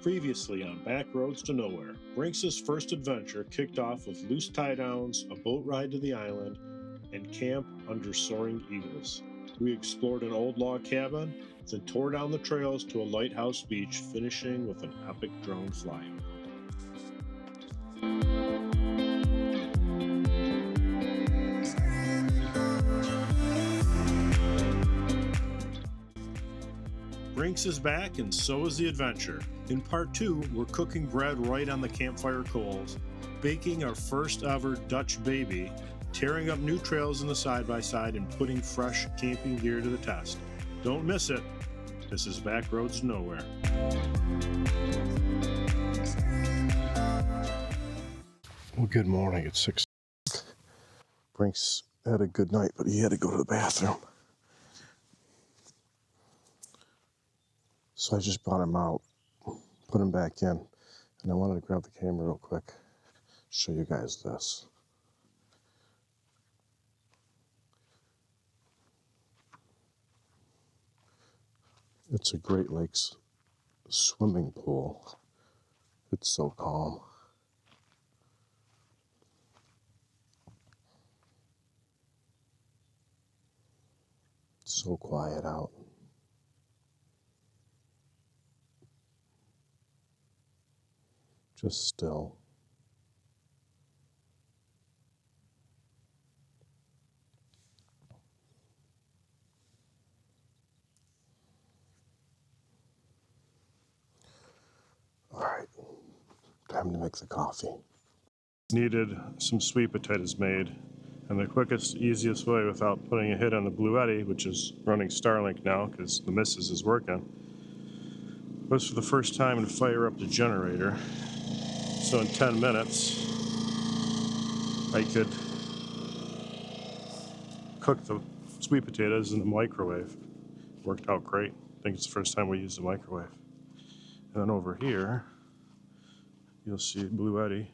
Previously on Back Roads to Nowhere, Brinx's first adventure kicked off with loose tie-downs, a boat ride to the island, and camp under soaring eagles. We explored an old log cabin, then tore down the trails to a lighthouse beach, finishing with an epic drone flyover. Brinx is back, and so is the adventure. In part 2, we're cooking bread right on the Campfire-Coals, baking our first ever Dutch baby, tearing up new trails in the side-by-side, and putting fresh camping gear to the test. Don't miss it. This is Back Roads to Nowhere. Well, good morning. It's 6. Brinx had a good night, but he had to go to the bathroom. So I just brought him out, put him back in, and I wanted to grab the camera real quick, show you guys this. It's a Great Lakes swimming pool. It's so calm. It's so quiet out. Just still. All right, time to make the coffee. Needed some sweet potatoes made, and the quickest, easiest way without putting a hit on the Blue Eddy, which is running Starlink now because the missus is working, was for the first time to fire up the generator. So in 10 minutes, I could cook the sweet potatoes in the microwave. Worked out great. I think it's the first time we used the microwave. And then over here, you'll see Blue Eddy.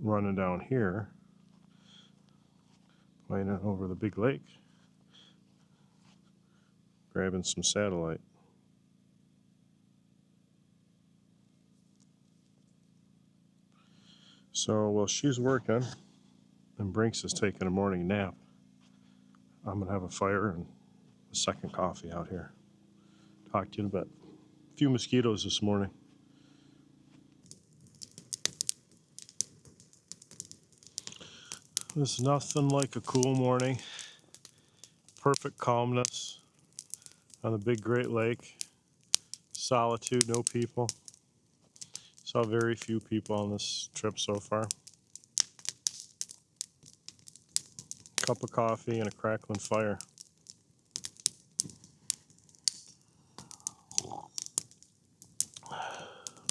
Running down here, playing it over the big lake, grabbing some satellite. So while she's working and Brinx is taking a morning nap, I'm gonna have a fire and a second coffee out here. Talk to you in a bit. A few mosquitoes this morning. There's nothing like a cool morning. Perfect calmness on the big Great Lake. Solitude, no people. Saw very few people on this trip so far. Cup of coffee and a crackling fire.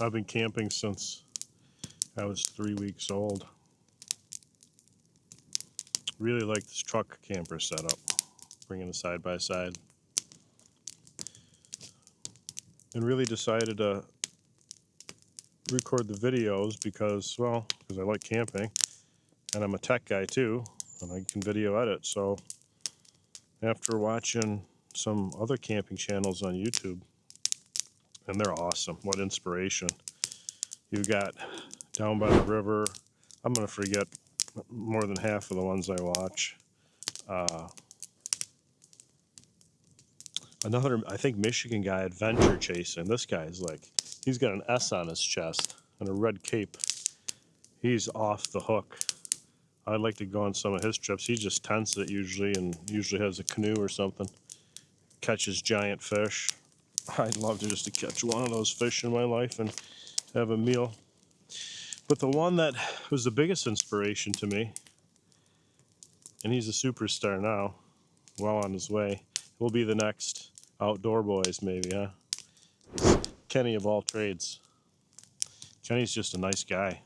I've been camping since I was 3 weeks old. Really like this truck camper setup, bringing a side-by-side. And really decided to record the videos because I like camping, and I'm a tech guy too, and I can video edit. So after watching some other camping channels on YouTube, and they're awesome, what inspiration. You got Down by the River, I'm gonna forget more than half of the ones I watch. Another, I think, Michigan guy, Adventure Chasing. This guy's like, he's got an S on his chest and a red cape. He's off the hook. I'd like to go on some of his trips. He just tents it usually, and usually has a canoe or something. Catches giant fish. I'd love to just catch one of those fish in my life and have a meal. But the one that was the biggest inspiration to me, and he's a superstar now, well on his way, will be the next Outdoor Boys maybe, huh? Kenny of all trades. Kenny's just a nice guy,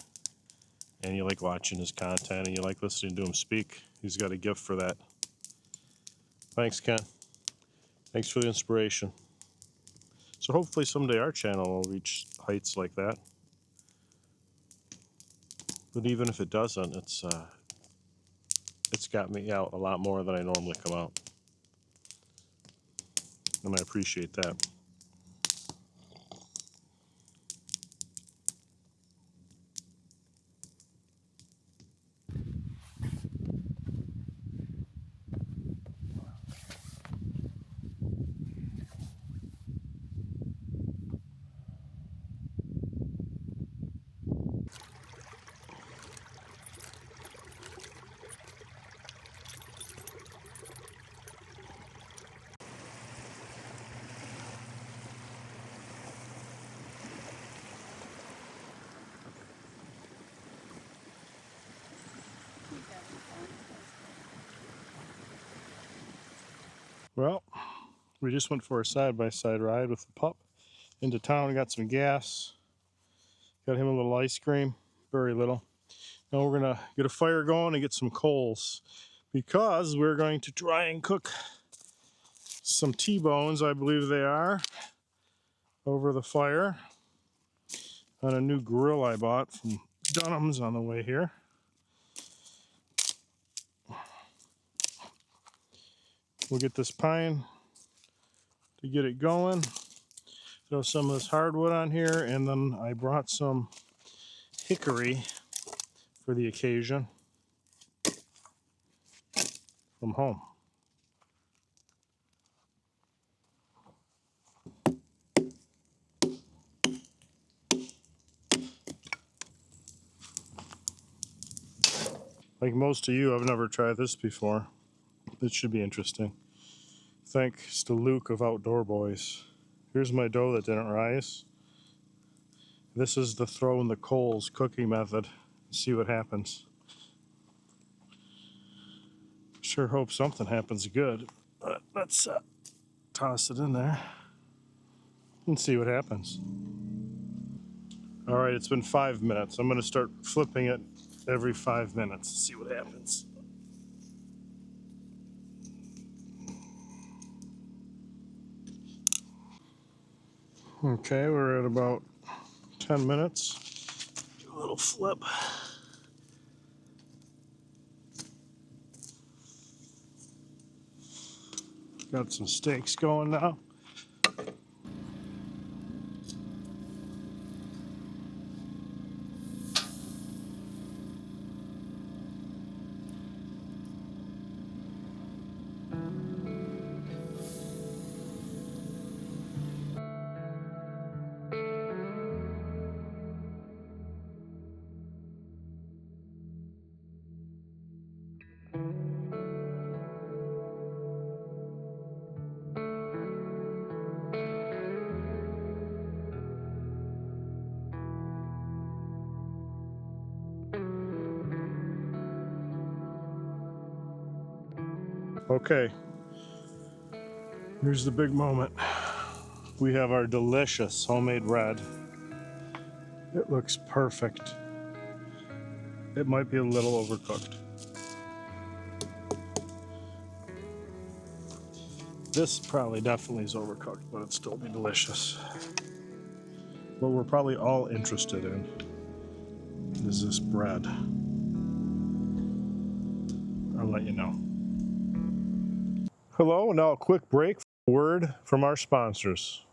and you like watching his content and you like listening to him speak. He's got a gift for that. Thanks, Ken. Thanks for the inspiration. So hopefully someday our channel will reach heights like that. But even if it doesn't, it's got me out a lot more than I normally come out. and I appreciate that. Well, we just went for a side-by-side ride with the pup into town, got some gas, got him a little ice cream, very little. Now we're gonna get a fire going and get some coals because we're going to try and cook some T-bones, I believe they are, over the fire on a new grill I bought from Dunham's on the way here. We'll get this pine to get it going. Throw some of this hardwood on here, and then I brought some hickory for the occasion from home. Like most of you, I've never tried this before. It should be interesting. Thanks to Luke of Outdoor Boys. Here's my dough that didn't rise. This is the throw in the coals cooking method. See what happens. Sure hope something happens good. But let's toss it in there and see what happens. All right, it's been 5 minutes. I'm going to start flipping it every 5 minutes. See what happens. Okay, we're at about 10 minutes. Do a little flip. Got some steaks going now. Okay, here's the big moment. We have our delicious homemade red. It looks perfect. It might be a little overcooked. This probably definitely is overcooked, but it'd still be delicious. What we're probably all interested in is this bread. I'll let you know. Hello, now a quick break. Word from our sponsors.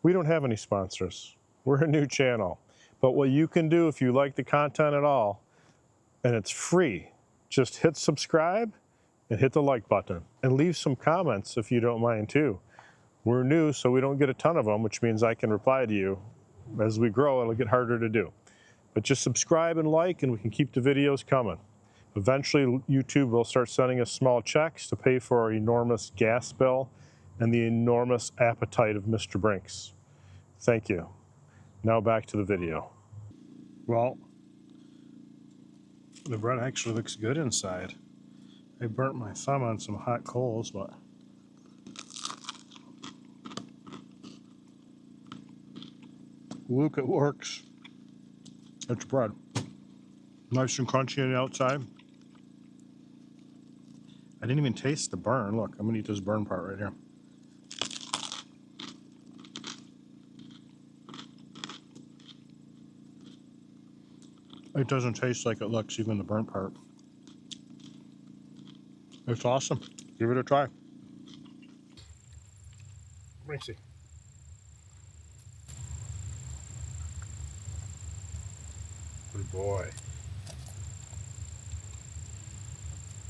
We don't have any sponsors. We're a new channel. But what you can do if you like the content at all, and it's free, just hit subscribe and hit the like button. And leave some comments if you don't mind too. We're new, so we don't get a ton of them, which means I can reply to you. As we grow, it'll get harder to do. But just subscribe and like, and we can keep the videos coming. Eventually, YouTube will start sending us small checks to pay for our enormous gas bill and the enormous appetite of Mr. Brinx. Thank you. Now back to the video. Well, the bread actually looks good inside. I burnt my thumb on some hot coals, but look, it works. It's bread. Nice and crunchy on the outside. I didn't even taste the burn. Look, I'm gonna eat this burn part right here. It doesn't taste like it looks, even the burnt part. It's awesome. Give it a try. Brinxy. Good boy.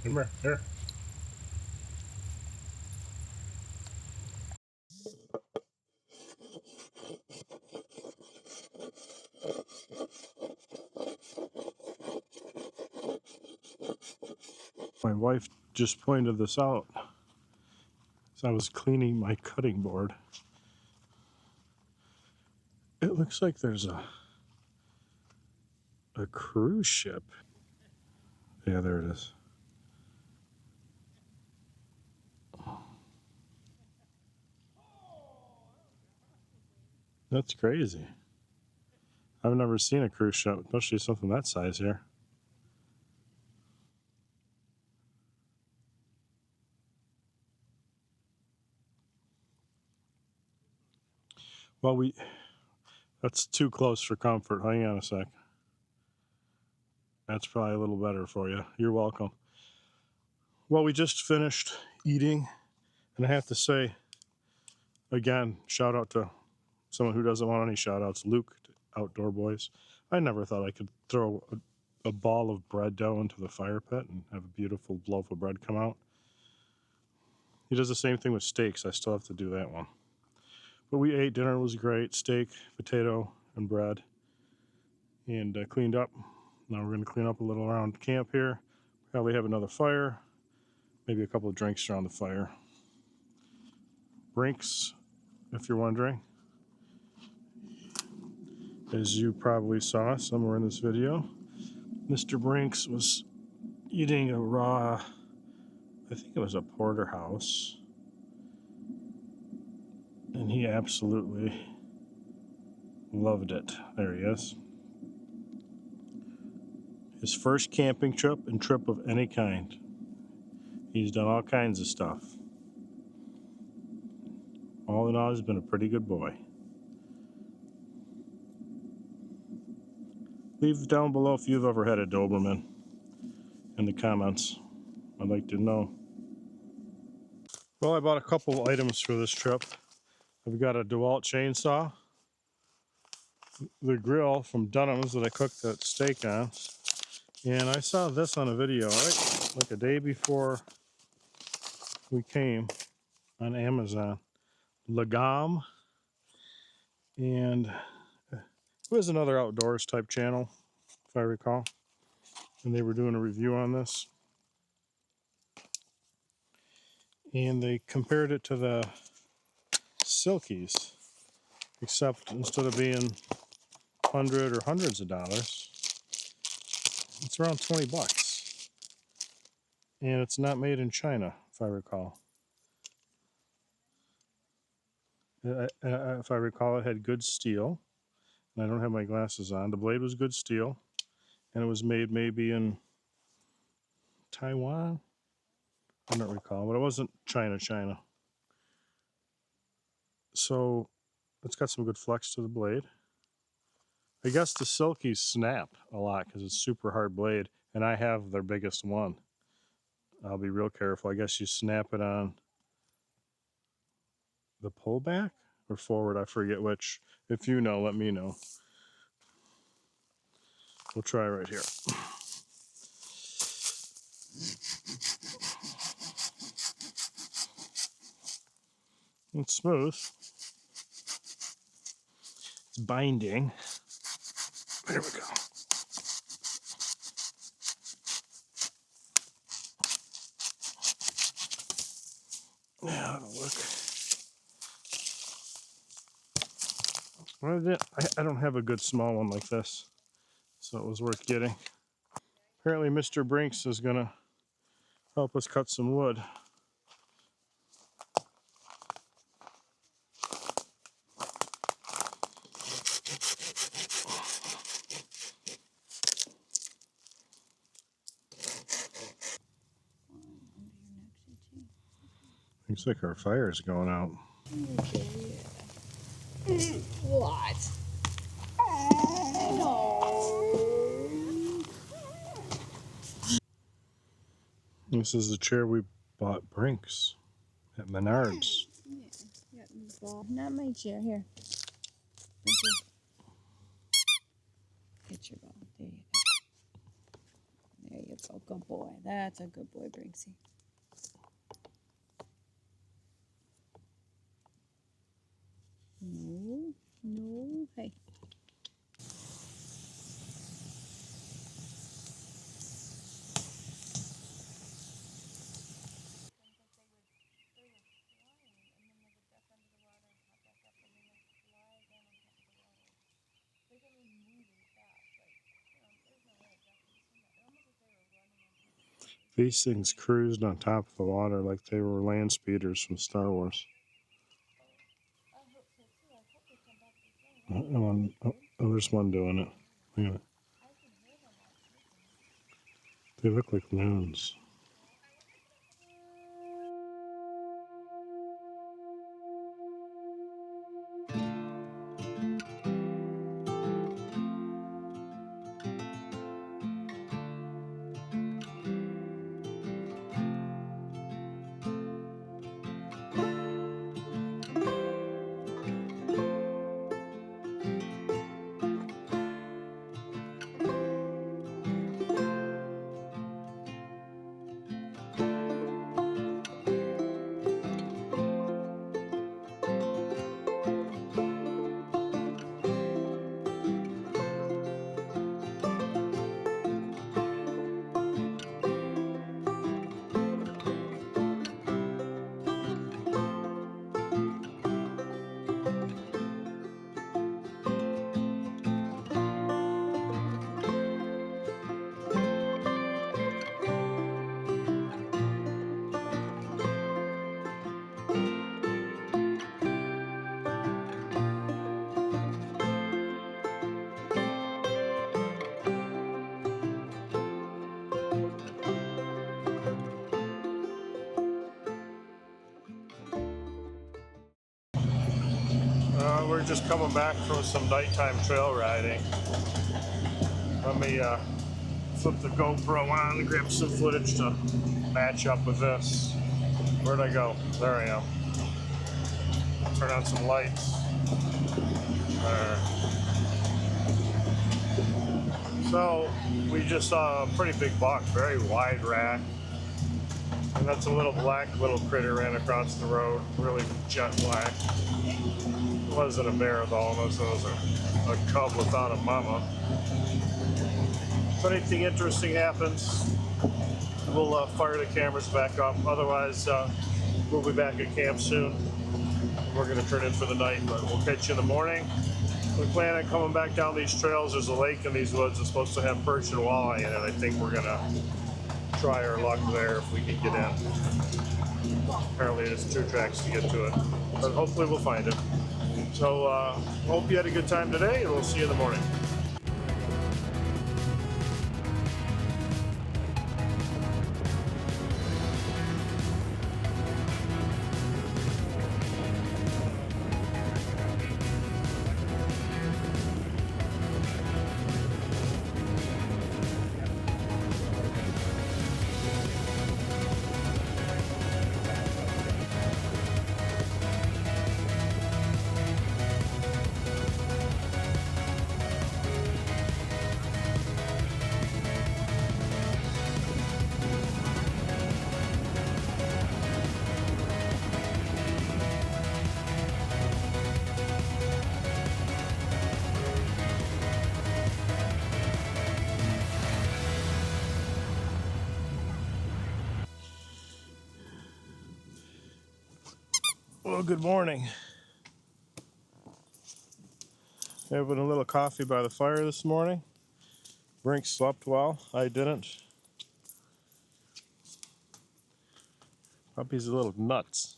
Come here, here. My wife just pointed this out as I was cleaning my cutting board. It looks like there's a cruise ship. Yeah, there it is. That's crazy. I've never seen a cruise ship, especially something that size here. Well, that's too close for comfort. Hang on a sec. That's probably a little better for you. You're welcome. Well, we just finished eating, and I have to say, again, shout out to someone who doesn't want any shout outs, Luke, Outdoor Boys. I never thought I could throw a ball of bread dough into the fire pit and have a beautiful loaf of bread come out. He does the same thing with steaks. I still have to do that one. But we ate. Dinner was great. Steak, potato, and bread. And cleaned up. Now we're going to clean up a little around camp here. Probably have another fire. Maybe a couple of drinks around the fire. Brinx, if you're wondering. As you probably saw somewhere in this video, Mr. Brinx was eating a raw, I think it was a porterhouse. And he absolutely loved it. There he is. His first camping trip and trip of any kind. He's done all kinds of stuff. All in all, he's been a pretty good boy. Leave down below if you've ever had a Doberman in the comments. I'd like to know. Well, I bought a couple items for this trip. I've got a DEWALT chainsaw, the grill from Dunham's that I cooked that steak on, and I saw this on a video, right? Like a day before we came on Amazon. LAGOM, and it was another outdoors type channel, if I recall, and they were doing a review on this. And they compared it to the Silkies, except instead of being $100 or hundreds of dollars, it's around 20 bucks. And it's not made in China, if I recall. If I recall, it had good steel. And I don't have my glasses on. The blade was good steel. And it was made maybe in Taiwan. I don't recall, but it wasn't China. So it's got some good flex to the blade. I guess the Silkies snap a lot because it's super hard blade, and I have their biggest one. I'll be real careful. I guess you snap it on the pullback or forward. I forget which. If you know, let me know. We'll try right here. It's smooth. It's binding. There we go. Yeah, that'll look. Well, I don't have a good small one like this, so it was worth getting. Apparently, Mr. Brinx is going to help us cut some wood. Looks like our fire is going out. Okay. What? No. This is the chair we bought Brinx at Menards. Yeah, ball. Not my chair. Here. Get your ball. There you go. There you go. Good boy. That's a good boy, Brinksy. No, no, hey. These things cruised on top of the water like they were land speeders from Star Wars. Oh, there's one doing it. Yeah. They look like loons. We're just coming back from some nighttime trail riding. Let me flip the GoPro on and grab some footage to match up with this. Where'd I go? There I am. Turn on some lights. There. So we just saw a pretty big buck, very wide rack. And that's a little critter ran across the road, really jet black. It wasn't a bear though, it was a cub without a mama. If anything interesting happens, we'll fire the cameras back up. Otherwise, we'll be back at camp soon. We're going to turn in for the night, but we'll catch you in the morning. We plan on coming back down these trails. There's a lake in these woods that's supposed to have perch and walleye in it. I think we're going to try our luck there if we can get in. Apparently there's 2 tracks to get to it, but hopefully we'll find it. So hope you had a good time today, and we'll see you in the morning. Well, good morning. Having a little coffee by the fire this morning. Brinx slept well. I didn't. Puppy's a little nuts.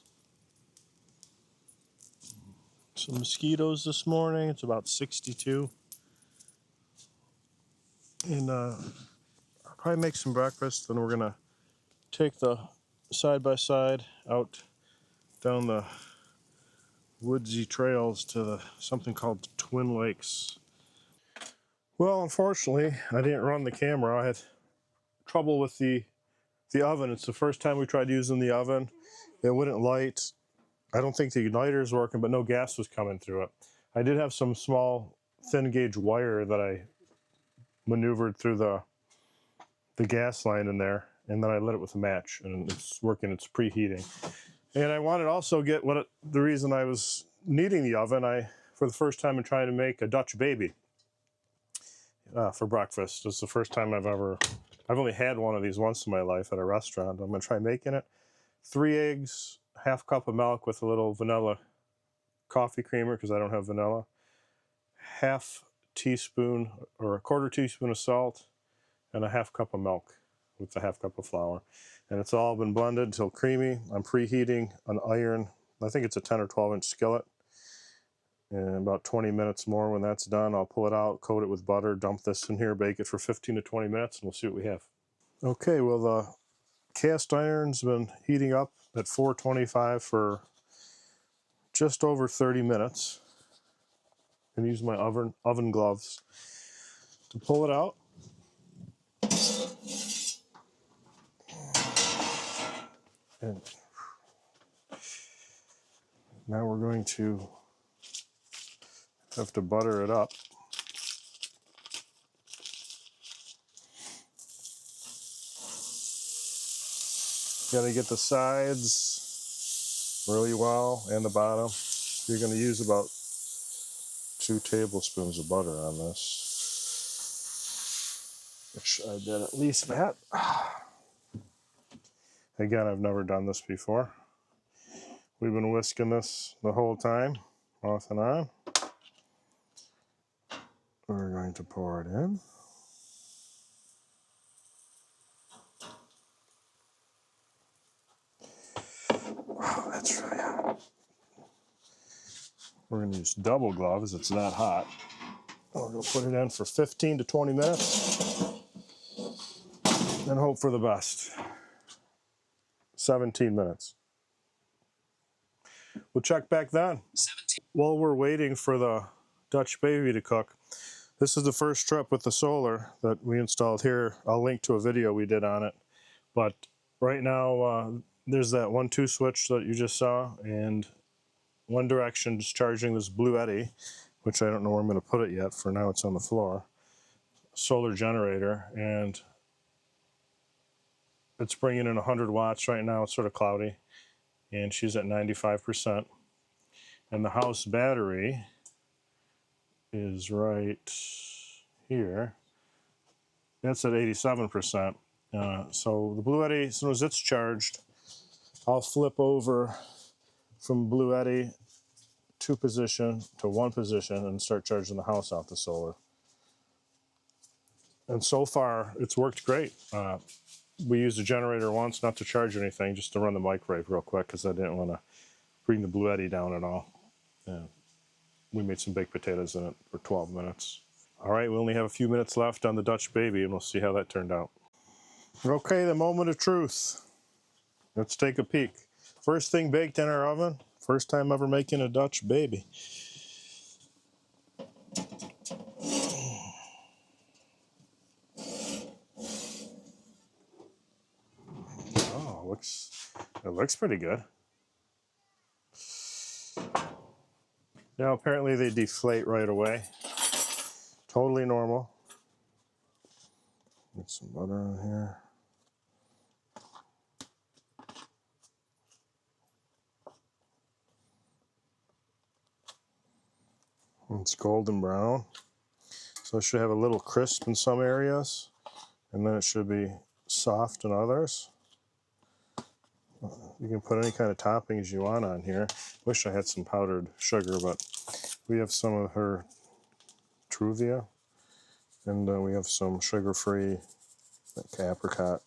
Some mosquitoes this morning. It's about 62. And I'll probably make some breakfast. Then we're going to take the side-by-side out down the woodsy trails to something called Twin Lakes. Well, unfortunately, I didn't run the camera. I had trouble with the the oven. It's the first time we tried using the oven. It wouldn't light. I don't think the igniter is working, but no gas was coming through it. I did have some small thin gauge wire that I maneuvered through the gas line in there, and then I lit it with a match, and it's working. It's preheating. And I wanted to also get the reason I was needing the oven. For the first time, I'm trying to make a Dutch baby for breakfast. It's the first time I've only had one of these once in my life at a restaurant. I'm gonna try making it. 3 eggs, half cup of milk with a little vanilla coffee creamer because I don't have vanilla. Half teaspoon or a quarter teaspoon of salt, and a half cup of milk with a half cup of flour. And it's all been blended until creamy. I'm preheating an iron, I think it's a 10 or 12 inch skillet. In about 20 minutes more, when that's done, I'll pull it out, coat it with butter, dump this in here, bake it for 15 to 20 minutes, and we'll see what we have. Okay, well, the cast iron's been heating up at 425 for just over 30 minutes. And use my oven gloves to pull it out. And now we're going to have to butter it up. Got to get the sides really well and the bottom. You're going to use about 2 tablespoons of butter on this, which I did at least that. Again, I've never done this before. We've been whisking this the whole time, off and on. We're going to pour it in. Wow, that's really hot. We're going to use double gloves. It's that hot. We're going to put it in for 15 to 20 minutes and hope for the best. 17 minutes. We'll check back then. 17. While we're waiting for the Dutch baby to cook, this is the first trip with the solar that we installed here. I'll link to a video we did on it. But right now, there's that 1-2 switch that you just saw, and one direction is charging this Blue Eddy, which I don't know where I'm going to put it yet. For now, it's on the floor. Solar generator, and it's bringing in 100 watts right now. It's sort of cloudy, and she's at 95%. And the house battery is right here. That's at 87%. So the Blue Eddy, as soon as it's charged, I'll flip over from Blue Eddy 2 position to 1 position and start charging the house off the solar. And so far, it's worked great. We used a generator once, not to charge anything, just to run the microwave real quick because I didn't want to bring the Blue Eddy down at all. Yeah. We made some baked potatoes in it for 12 minutes. All right, we only have a few minutes left on the Dutch baby, and we'll see how that turned out. Okay, the moment of truth. Let's take a peek. First thing baked in our oven. First time ever making a Dutch baby. Oh, it looks pretty good. Now apparently they deflate right away. Totally normal. Get some butter on here. It's golden brown. So it should have a little crisp in some areas, and then it should be soft in others. You can put any kind of toppings you want on here. Wish I had some powdered sugar, but we have some of her Truvia, and we have some sugar-free apricot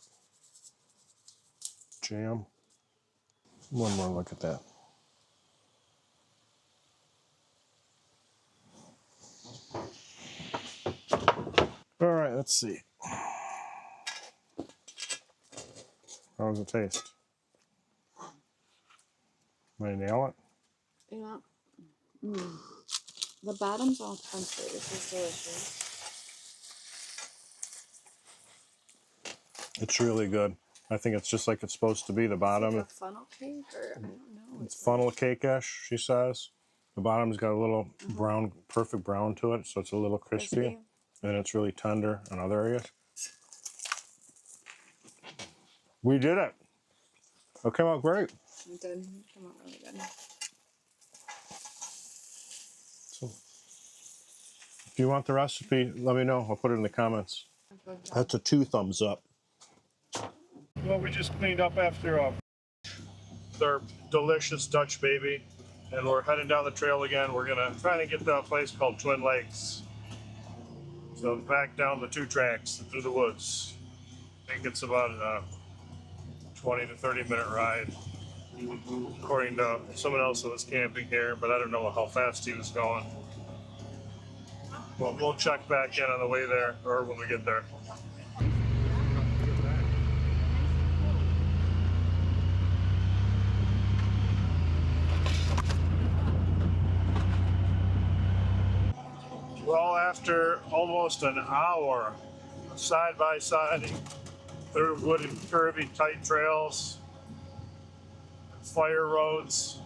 jam. One more look at that. All right, let's see. How does it taste? May I nail it? Yeah. The bottom's all crunchy. This is delicious. It's really good. I think it's just like it's supposed to be. The bottom, Like a funnel cake, or I don't know. it's funnel cake-ish, she says. The bottom's got a little brown, perfect brown to it, so it's a little crispy. And it's really tender in other areas. We did it. It came out great. It did come out really good. So, if you want the recipe, let me know. I'll put it in the comments. That's a 2 thumbs up. Well, we just cleaned up after their delicious Dutch baby, and we're heading down the trail again. We're gonna try to get to a place called Twin Lakes. So back down the 2 tracks through the woods. I think it's about a 20 to 30-minute ride, according to someone else that was camping here, but I don't know how fast he was going. Well, we'll check back in on the way there, or when we get there. Well, after almost an hour side by side through wooded, curvy, tight trails, fire roads,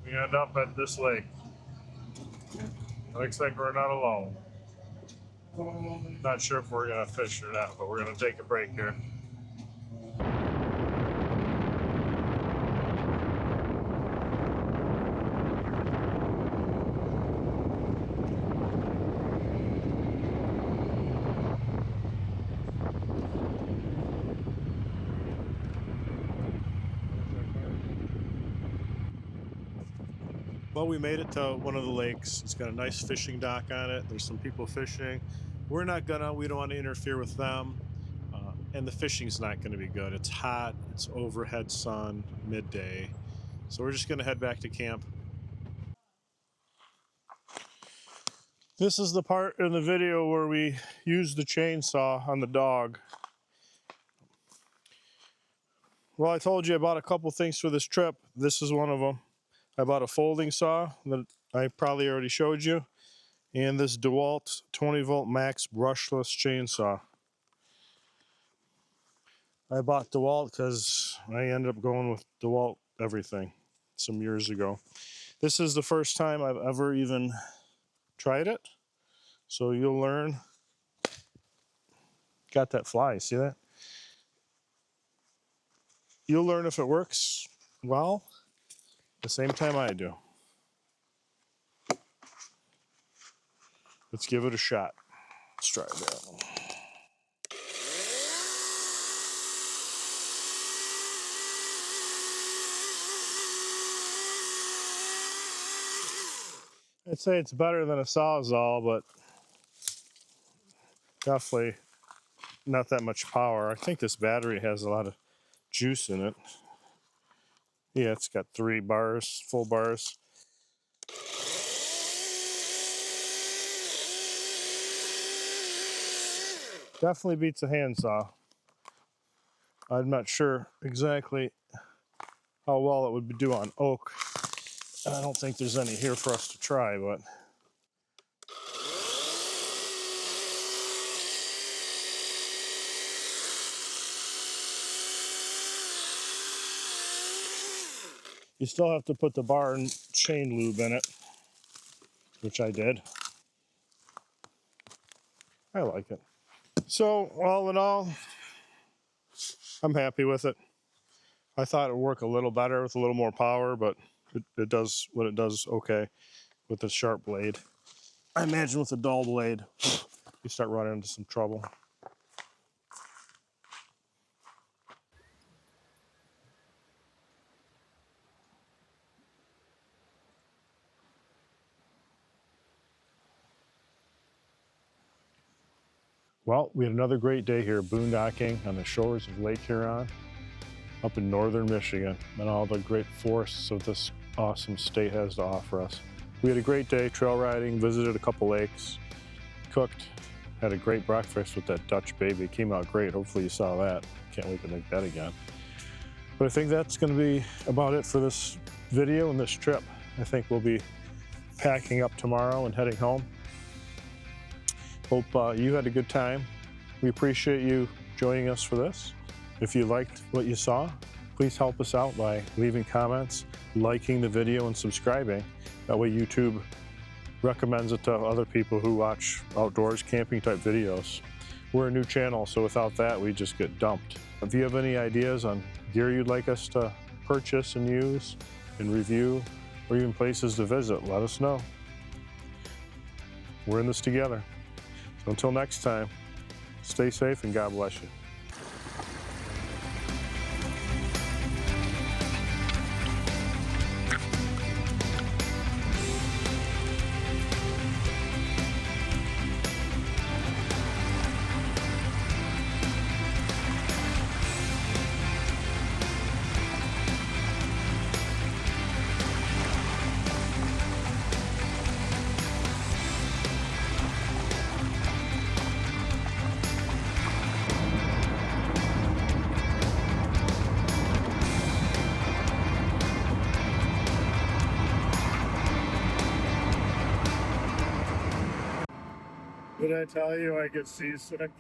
we end up at this lake. Looks like we're not alone. Not sure if we're gonna fish or not, but we're gonna take a break here. Well, we made it to one of the lakes. It's got a nice fishing dock on it. There's some people fishing. We don't want to interfere with them. And the fishing's not gonna be good. It's hot, it's overhead sun, midday. So we're just gonna head back to camp. This is the part in the video where we use the chainsaw on the dog. Well, I told you I bought a couple things for this trip. This is one of them. I bought a folding saw that I probably already showed you, and this DEWALT 20-volt max brushless chainsaw. I bought DEWALT because I ended up going with DEWALT everything some years ago. This is the first time I've ever even tried it, so you'll learn. Got that fly, see that? You'll learn if it works well the same time I do. Let's give it a shot. Let's try that one. I'd say it's better than a Sawzall, but definitely not that much power. I think this battery has a lot of juice in it. Yeah, it's got 3 bars, full bars. Definitely beats a handsaw. I'm not sure exactly how well it would do on oak. I don't think there's any here for us to try, but you still have to put the bar and chain lube in it, which I did. I like it. So, all in all, I'm happy with it. I thought it would work a little better with a little more power, but it does what it does okay with the sharp blade. I imagine with a dull blade, you start running into some trouble. Well, we had another great day here boondocking on the shores of Lake Huron up in northern Michigan and all the great forests of this awesome state has to offer us. We had a great day trail riding, visited a couple lakes, cooked, had a great breakfast with that Dutch baby. It came out great. Hopefully you saw that. Can't wait to make that again. But I think that's going to be about it for this video and this trip. I think we'll be packing up tomorrow and heading home. Hope you had a good time. We appreciate you joining us for this. If you liked what you saw, please help us out by leaving comments, liking the video, and subscribing. That way YouTube recommends it to other people who watch outdoors camping type videos. We're a new channel, so without that, we just get dumped. If you have any ideas on gear you'd like us to purchase and use and review, or even places to visit, let us know. We're in this together. So until next time, stay safe and God bless you. Did I tell you I get seasick?